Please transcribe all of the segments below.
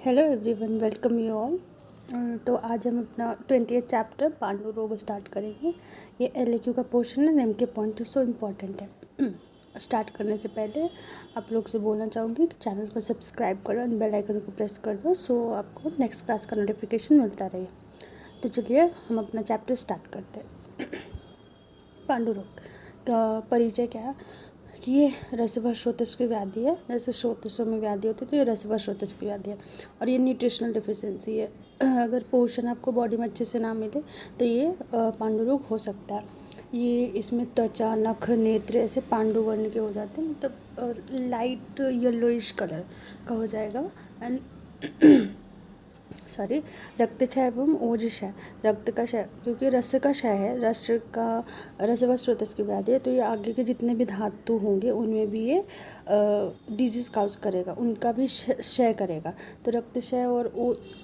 Hello everyone, welcome you all. तो आज हम अपना 20th चैप्टर पांडु रोग स्टार्ट करेंगे। ये एलएक्यू का पोर्शन है, नेम के पॉइंट सो इम्पॉर्टेंट है। स्टार्ट करने से पहले आप लोग से बोलना चाहूँगी कि चैनल को सब्सक्राइब करो और बेल आइकन को प्रेस कर दो, सो आपको नेक्स्ट क्लास का नोटिफिकेशन मिलता रहे। तो चलिए हम अपना चैप्टर स्टार्ट करते हैं। पांडु रोग का परिचय क्या है कि ये रसवश्रोतस की व्याधि है। जैसे श्रोतसों में व्याधि होती है तो ये रसवश्रोतस की व्याधि है और ये न्यूट्रिशनल डिफिशियंसी है। अगर पोषण आपको बॉडी में अच्छे से ना मिले तो ये पांडु रोग हो सकता है। ये इसमें त्वचा, नख, नेत्र ऐसे पांडु वर्ण के हो जाते हैं, मतलब लाइट येलोइश कलर का हो जाएगा। एंड सॉरी, रक्तक्षय एवं ओजक्षय, रक्त का क्षय, क्योंकि रस का क्षय है, रसवस स्रोतस की व्याधि है, तो ये आगे के जितने भी धातु होंगे उनमें भी ये डिजीज़ काउज करेगा, उनका भी क्षय करेगा। तो रक्त क्षय और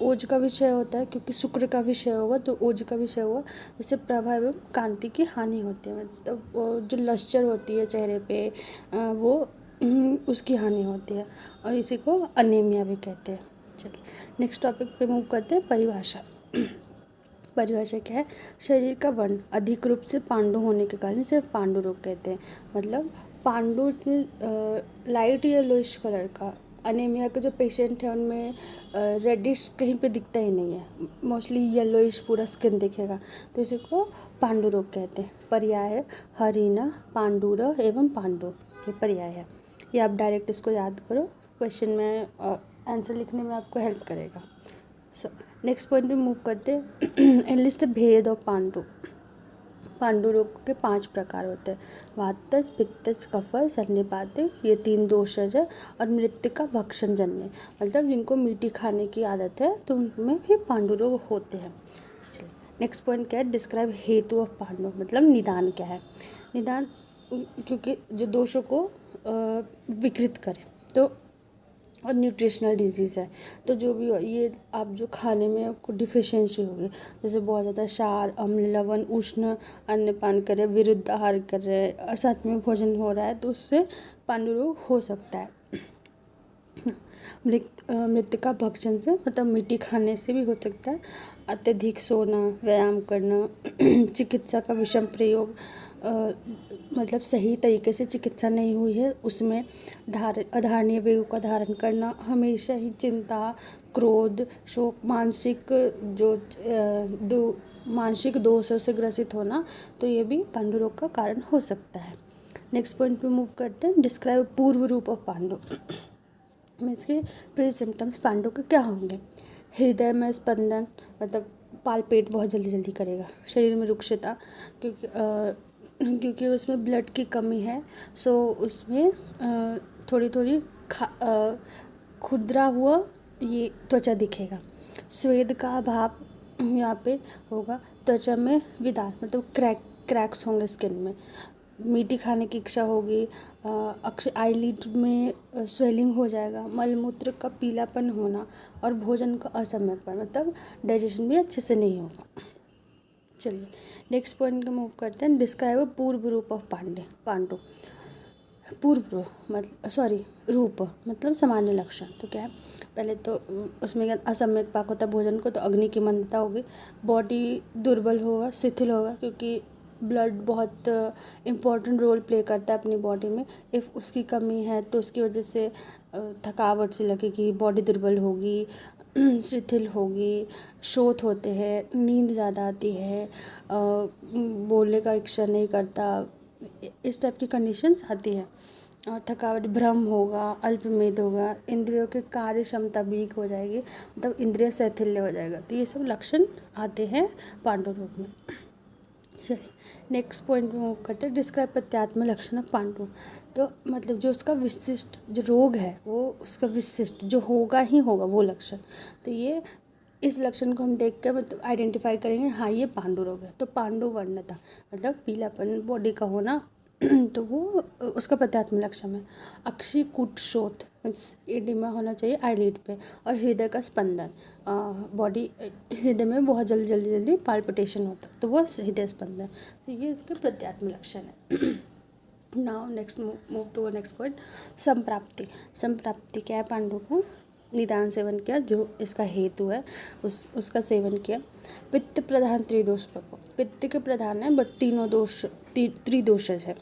ओज का भी क्षय होता है, क्योंकि शुक्र का भी क्षय होगा तो ओज का भी क्षय होगा। जिससे प्रभा एवं कांति की हानि होती है, मतलब जो लश्चर होती है चेहरे पे वो उसकी हानि होती है, और इसी को अनीमिया भी कहते हैं। चलिए नेक्स्ट टॉपिक पे मूव करते हैं। परिभाषा। परिभाषा क्या है? शरीर का वर्ण अधिक रूप से पांडु होने के कारण सिर्फ पांडु रोग कहते हैं। मतलब पांडु लाइट येलोइश कलर का, अनीमिया के जो पेशेंट हैं उनमें रेडिश कहीं पे दिखता ही नहीं है, मोस्टली येलोइश पूरा स्किन दिखेगा, तो इसी को पांडु रोग कहते हैं। पर्याय है हरिना, पांडुर एवं पांडु, ये पर्याय है। ये आप डायरेक्ट इसको याद करो, क्वेश्चन में आंसर लिखने में आपको हेल्प करेगा। सो नेक्स्ट पॉइंट पे मूव करते हैं। एनलिस्ट भेद और पांडु। पांडु रोग के 5 प्रकार होते हैं: वातस, पित्तस, कफर, सन्निपात, ये 3 दोषज है, और मृतिका भक्षण जन्य, मतलब जिनको मीठी खाने की आदत है तो उनमें भी पांडु रोग होते हैं। नेक्स्ट पॉइंट क्या है? डिस्क्राइब हेतु ऑफ पांडु, मतलब निदान क्या है? निदान क्योंकि जो दोषों को विकृत करे, तो और न्यूट्रिशनल डिजीज़ है, तो जो भी ये आप जो खाने में आपको डिफिशियंसी होगी, जैसे बहुत ज़्यादा क्षार, अम्ल, लवण, उष्ण अन्नपान कर रहे, विरुद्ध आहार कर रहे, असत में भोजन हो रहा है, तो उससे पांडु रोग हो सकता है। मृतिका भक्षण से, मतलब मिट्टी खाने से भी हो सकता है। अत्यधिक सोना, व्यायाम करना, चिकित्सा का विषम प्रयोग, मतलब सही तरीके से चिकित्सा नहीं हुई है उसमें, अधारणीय वेगों का धारण करना, हमेशा ही चिंता, क्रोध, शोक, मानसिक दोषों से ग्रसित होना, तो ये भी पांडु रोग का कारण हो सकता है। नेक्स्ट पॉइंट पे मूव करते हैं। डिस्क्राइब पूर्व रूप ऑफ पांडु, मीन्स के प्री सिम्टम्स पांडु के क्या होंगे? हृदय में स्पंदन, मतलब पालपेट बहुत जल्दी जल्दी करेगा। शरीर में रुक्षता, क्योंकि उसमें ब्लड की कमी है, सो उसमें थोड़ी थोड़ी खुरदरा हुआ ये त्वचा दिखेगा। स्वेद का अभाव यहाँ पे होगा। त्वचा में विदार, मतलब क्रैक्स होंगे स्किन में। मीठी खाने की इच्छा होगी। आईलिड में स्वेलिंग हो जाएगा। मलमूत्र का पीलापन होना और भोजन का असम्यकपन, मतलब डाइजेशन भी अच्छे से नहीं होगा। चलिए नेक्स्ट पॉइंट का मूव करते हैं। डिस्क्राइब पूर्व रूप ऑफ पांडु। पूर्व रूप मतलब सामान्य लक्षण, तो क्या है? पहले तो उसमें असम्यक पाक होता है भोजन को, तो अग्नि की मंदता होगी, बॉडी दुर्बल होगा, शिथिल होगा, क्योंकि ब्लड बहुत इम्पोर्टेंट रोल प्ले करता है अपनी बॉडी में। इफ़ उसकी कमी है तो उसकी वजह से थकावट सी लगेगी, बॉडी दुर्बल होगी, शिथिल होगी, शोथ होते हैं, नींद ज़्यादा आती है, बोलने का इच्छा नहीं करता, इस टाइप की कंडीशंस आती है। और थकावट, भ्रम होगा, अल्पमेध होगा, इंद्रियों की कार्य क्षमता वीक हो जाएगी, मतलब इंद्रिय शैथिल्य हो जाएगा। तो ये सब लक्षण आते हैं पांडु रोग में। चलिए नेक्स्ट पॉइंट में मूव करते हैं। डिस्क्राइब प्रत्यात्म लक्षण ऑफ पांडु, तो मतलब जो उसका विशिष्ट जो रोग है वो उसका विशिष्ट जो होगा ही होगा वो लक्षण। तो ये इस लक्षण को हम देख कर मतलब आइडेंटिफाई करेंगे, हाँ ये पांडु रोग है। तो पांडु वर्णता, मतलब पीलापन बॉडी का होना, तो वो उसका प्रत्यात्म लक्षण है। अक्षिकुट शोथ, मीन्स एडिमा होना चाहिए आईलिड पे, और हृदय का स्पंदन, बॉडी हृदय में बहुत जल्दी जल्दी जल्दी पाल्पिटेशन होता है, तो वो हृदय स्पंदन, तो ये इसके प्रत्यात्म लक्षण है। Now next move to next point. संप्राप्ति। संप्राप्ति क्या है पांडु को? निदान सेवन किया, जो इसका हेतु है उसका सेवन किया। पित्त प्रधान त्रिदोष प्रकोप, पित्त के प्रधान है बट तीनों दोष त्रिदोषज है।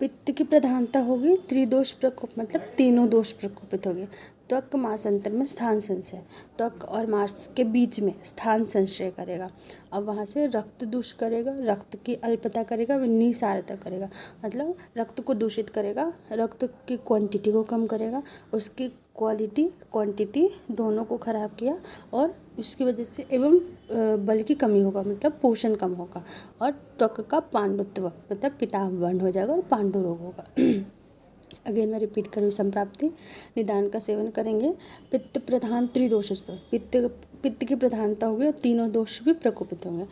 पित्त की प्रधानता होगी, त्रिदोष प्रकोप मतलब तीनों दोष प्रकोपित होगी। त्वक मांसांतर में स्थान संशय, त्वक और मांस के बीच में स्थान संशय करेगा। अब वहाँ से रक्त दूषित करेगा, रक्त की अल्पता करेगा, निसारता करेगा, मतलब रक्त को दूषित करेगा, रक्त की क्वांटिटी को कम करेगा, उसकी क्वांटिटी दोनों को खराब किया, और उसकी वजह से एवं बल की कमी होगा, मतलब पोषण कम होगा, और त्वक का पांडुत्व मतलब पिताह वर्ण हो जाएगा और पांडु रोग होगा। अगेन मैं रिपीट करूँ, संप्राप्ति निदान का सेवन करेंगे। पित्त प्रधान त्रिदोष पर पित्त की प्रधानता होगी और तीनों दोष भी प्रकोपित होंगे।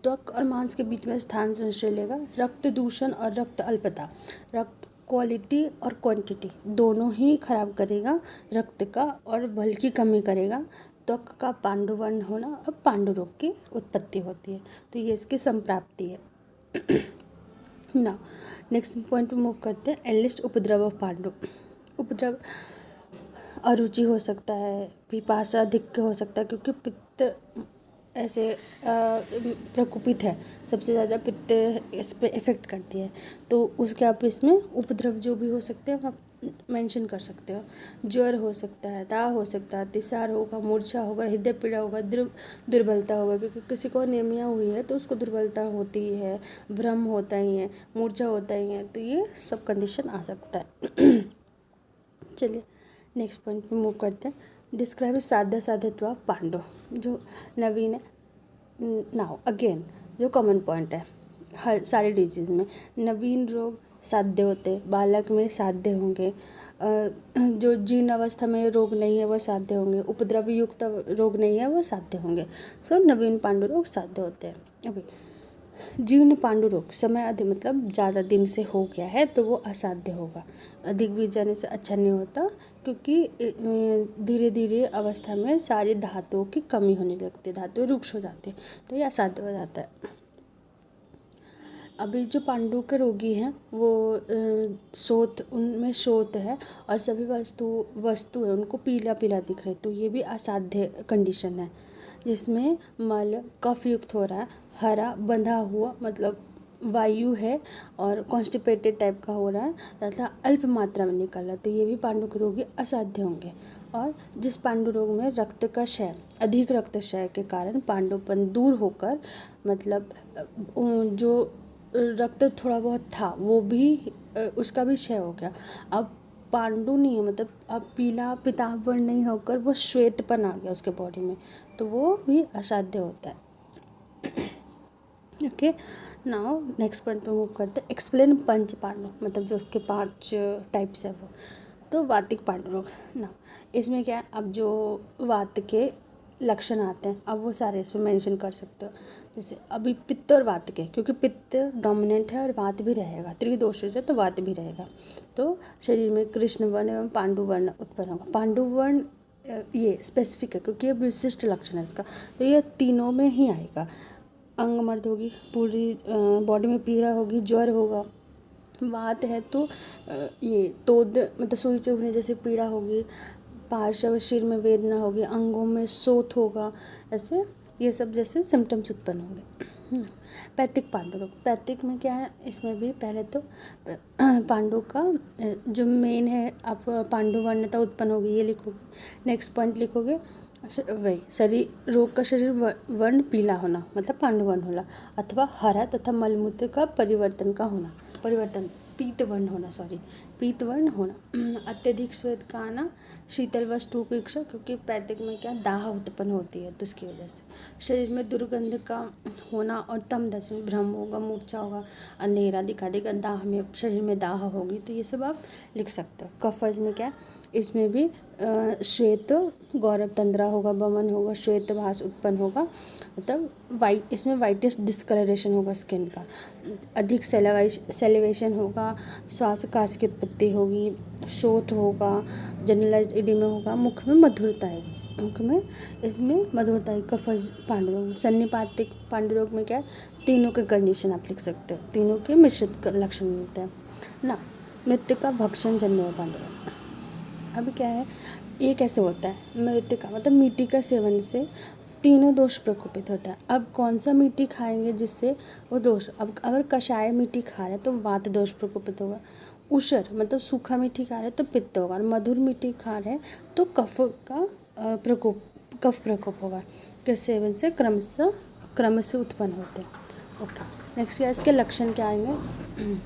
त्वक और मांस के बीच में स्थान संशय लेगा। रक्त दूषण और रक्त अल्पता, रक्त क्वालिटी और क्वांटिटी दोनों ही खराब करेगा रक्त का, और बल की कमी करेगा। त्वक का पांडुवर्ण होना, अब पांडु रोग की उत्पत्ति होती है। तो ये इसकी संप्राप्ति है। ना नेक्स्ट पॉइंट पे मूव करते हैं। एनलिस्ट उपद्रव ऑफ पांडु। उपद्रव अरुचि हो सकता है, पिपासा अधिक हो सकता है, क्योंकि पित्त ऐसे प्रकोपित है, सबसे ज़्यादा पित्त इस पे इफ़ेक्ट करती है, तो उसके आप इसमें उपद्रव जो भी हो सकते हैं आप मेंशन कर सकते हो। ज्वर हो सकता है, दाह हो सकता है, अतिसार होगा, मूर्छा होगा, हृदय पीड़ा होगा, दुर्बलता होगा, क्योंकि किसी को अनीमिया हुई है तो उसको दुर्बलता होती ही है, भ्रम होता ही है, मूर्छा होता ही है, तो ये सब कंडीशन आ सकता है। चलिए नेक्स्ट पॉइंट पे मूव करते हैं। डिस्क्राइब साध्य साध्यत्व पांडु, जो नवीन है। नाउ अगेन जो कॉमन पॉइंट है हर सारे डिजीज़ में, नवीन रोग साध्य होते, बालक में साध्य होंगे, जो जीर्ण अवस्था में रोग नहीं है वह साध्य होंगे, उपद्रव युक्त रोग नहीं है वह साध्य होंगे। सो नवीन पांडु रोग साध्य होते हैं। अभी जीर्ण पांडु रोग समय अधिक मतलब ज़्यादा दिन से हो गया है तो वो असाध्य होगा। अधिक बीत जाने से अच्छा नहीं होता, क्योंकि धीरे धीरे अवस्था में सारी धातुओं की कमी होने लगती है, धातुएं रुक्ष हो जाती है, तो ये असाध्य हो जाता है। अभी जो पांडु के रोगी हैं वो उनमें शोथ है और सभी वस्तु है उनको पीला पीला दिख रहा है, तो ये भी असाध्य कंडीशन है, जिसमें मल कफ युक्त हो रहा है, हरा बंधा हुआ मतलब वायु है और कॉन्स्टिपेटेड टाइप का हो रहा है तथा अल्प मात्रा में निकल रहा है, तो ये भी पांडु के रोगी असाध्य होंगे। और जिस पांडु रोग में रक्त का क्षय, अधिक रक्त क्षय के कारण पांडुपन दूर होकर मतलब जो रक्त थोड़ा बहुत था वो भी उसका भी क्षय हो गया, अब पांडु नहीं है, मतलब अब पीला पिताम्बर नहीं होकर वो श्वेतपन आ गया उसके बॉडी में, तो वो भी असाध्य होता है। ओके, नाउ नेक्स्ट पॉइंट पे मूव करते हैं। एक्सप्लेन पंच पांडु, मतलब जो उसके 5 टाइप्स है वो। तो वातिक पांडु रोग ना, इसमें क्या है, अब जो वात के लक्षण आते हैं अब वो सारे इसमें मेंशन कर सकते हो। जैसे अभी पित्त और वात के, क्योंकि पित्त डोमिनेंट है और वात भी रहेगा, त्रिदोषज है तो वात भी रहेगा, तो शरीर में कृष्ण वर्ण एवं पांडु वर्ण उत्पन्न होगा। पांडु वर्ण ये स्पेसिफिक है क्योंकि ये विशिष्ट लक्षण है इसका, तो ये तीनों में ही आएगा। अंग मर्द होगी, पूरी बॉडी में पीड़ा होगी, ज्वर होगा। वात है तो ये तोद मतलब सुई चुभने जैसे पीड़ा होगी, पार्श्व सिर में वेदना होगी, अंगों में शोथ होगा, ऐसे ये सब जैसे सिम्टम्स उत्पन्न होंगे। पैतृक पांडु रोग, पैतृक में क्या है, इसमें भी पहले तो पांडु का जो मेन है, आप पांडु वर्णता उत्पन्न होगी ये लिखोगे। नेक्स्ट पॉइंट लिखोगे वही शरीर रोग का शरीर वर्ण पीला होना मतलब पांडु वर्ण होना, अथवा हरा तथा मलमूत्र का परिवर्तन पीत वर्ण होना, अत्यधिक श्वेत का आना, शीतल वस्तुओं की इच्छा, क्योंकि पैतृक में क्या दाह उत्पन्न होती है तो उसकी वजह से। शरीर में दुर्गंध का होना और तम दशा में भ्रम होगा, मूर्छा होगा, अंधेरा दिखा देगा, दाह में शरीर में दाह होगी, तो ये सब आप लिख सकते हो। कफज में क्या, इसमें भी श्वेत गौरव तंद्रा होगा, बमन होगा, श्वेत भास उत्पन्न होगा, मतलब इसमें वाइटिस डिस्कलरेशन होगा स्किन का, अधिक सेलिवेशन होगा, श्वास काश की उत्पत्ति होगी, शोथ होगा, जनरलाइज्ड एडिमा होगा, मुख में मधुरता आएगी, मुख में इसमें मधुरता आएगी। कफज पांडु रोग, सन्निपातिक पांडु रोग में क्या है, तीनों के कंडीशन आप लिख सकते हो, तीनों के मिश्रित लक्षण मिलते हैं ना। मृत्यु का भक्षण जन्य पांडु रोग, अभी क्या है, ये कैसे होता है, मृतिका मतलब मीठी का सेवन से तीनों दोष प्रकोपित होता है। अब कौन सा मीठी खाएंगे जिससे वो दोष, अब अगर कषाय मीठी खा रहे हैं तो वात दोष प्रकोपित होगा। उषर मतलब सूखा मीठी खा रहे हैं तो पित्त होगा, और मधुर मीठी खा रहे हैं तो कफ का प्रकोप, कफ प्रकोप होगा। के सेवन से क्रम से उत्पन्न होते हैं। ओके, नेक्स्ट क्या, इसके लक्षण क्या आएंगे।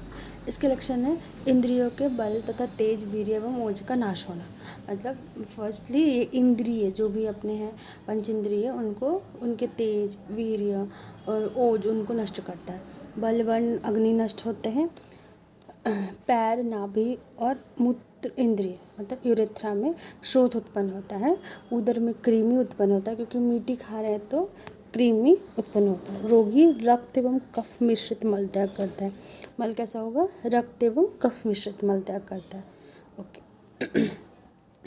इसके लक्षण है इंद्रियों के बल तथा तेज, वीर्य एवं ओज का नाश होना। मतलब फर्स्टली ये इंद्रिय जो भी अपने हैं पंच इंद्रिय, उनको उनके तेज, वीर्य और ओज उनको नष्ट करता है। बल वन अग्नि नष्ट होते हैं। पैर, नाभि और मूत्र इंद्रिय मतलब यूरेथ्रा में शोथ उत्पन्न होता है। उदर में कृमि उत्पन्न होता है, क्योंकि मीठी खा रहे हैं तो कृमि उत्पन्न होता है। रोगी रक्त एवं कफ मिश्रित मल त्याग करता है। मल कैसा होगा, रक्त एवं कफ मिश्रित मल त्याग करता है। ओके,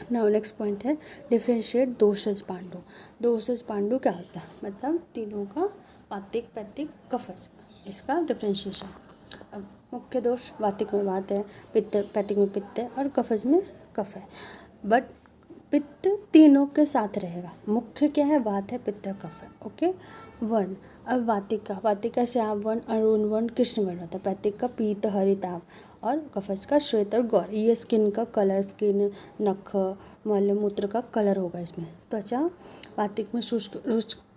नाउ नेक्स्ट पॉइंट है डिफ्रेंशिएट दोषज पांडु। दोषज पांडु क्या होता है, मतलब तीनों का वातिक, पैतिक, कफज, इसका डिफ्रेंशिएशन। अब मुख्य दोष, वातिक में वात है, पित्त, पैतिक में पित्त है और कफज में कफ है। बट पित्त तीनों के साथ रहेगा। मुख्य क्या है, वात है, पित्त है, कफ है। ओके, वर्ण, अब वातिक का श्याम वर्ण, अरुण वर्ण, कृष्ण वर्ण होता है। पैतिक का पीत, हरित, आव, और कफज का श्वेत और गौर। ये स्किन का कलर, स्किन, नख, मल मूत्र का कलर होगा इसमें। त्वचा वातिक में शुष्क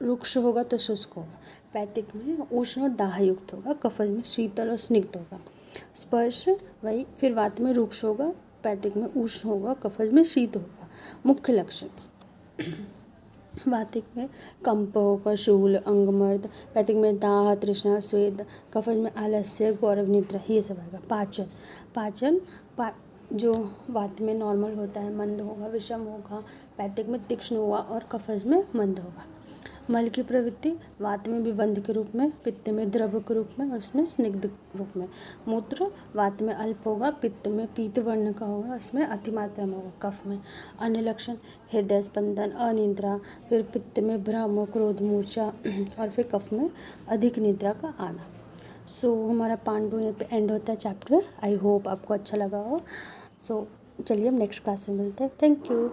रुक्ष होगा तो शुष्क होगा। पैतिक में उष्ण और दाहयुक्त होगा। कफज में शीतल और स्निग्ध होगा। स्पर्श वही, फिर वात में रुक्ष होगा, पैतिक में उष्ण होगा, कफज में शीत होगा। मुख्य लक्षण, वातिक में कंप होगा, शूल, अंगमर्द। पैतिक में दाह, तृष्णा, स्वेद। कफज में आलस्य, गौरव, निद्रा, ये सब आएगा। पाचन जो वात में नॉर्मल होता है मंद होगा, विषम होगा। पैतिक में तीक्ष्ण हुआ और कफज में मंद होगा। मल की प्रवृत्ति, वात में विबंध के रूप में, पित्त में द्रव के रूप में और उसमें स्निग्ध रूप में। मूत्र वात में अल्प होगा, पित्त में पीत वर्ण का होगा, उसमें अतिमात्रा में होगा। कफ में अन्य लक्षण, हृदय स्पंदन, अनिद्रा, फिर पित्त में भ्रम, क्रोध, मूर्छा, और फिर कफ में अधिक निद्रा का आना। सो हमारा पांडु यहाँ पे एंड होता है चैप्टर। आई होप आपको अच्छा लगा हो। सो चलिए हम नेक्स्ट क्लास में मिलते हैं। Thank you.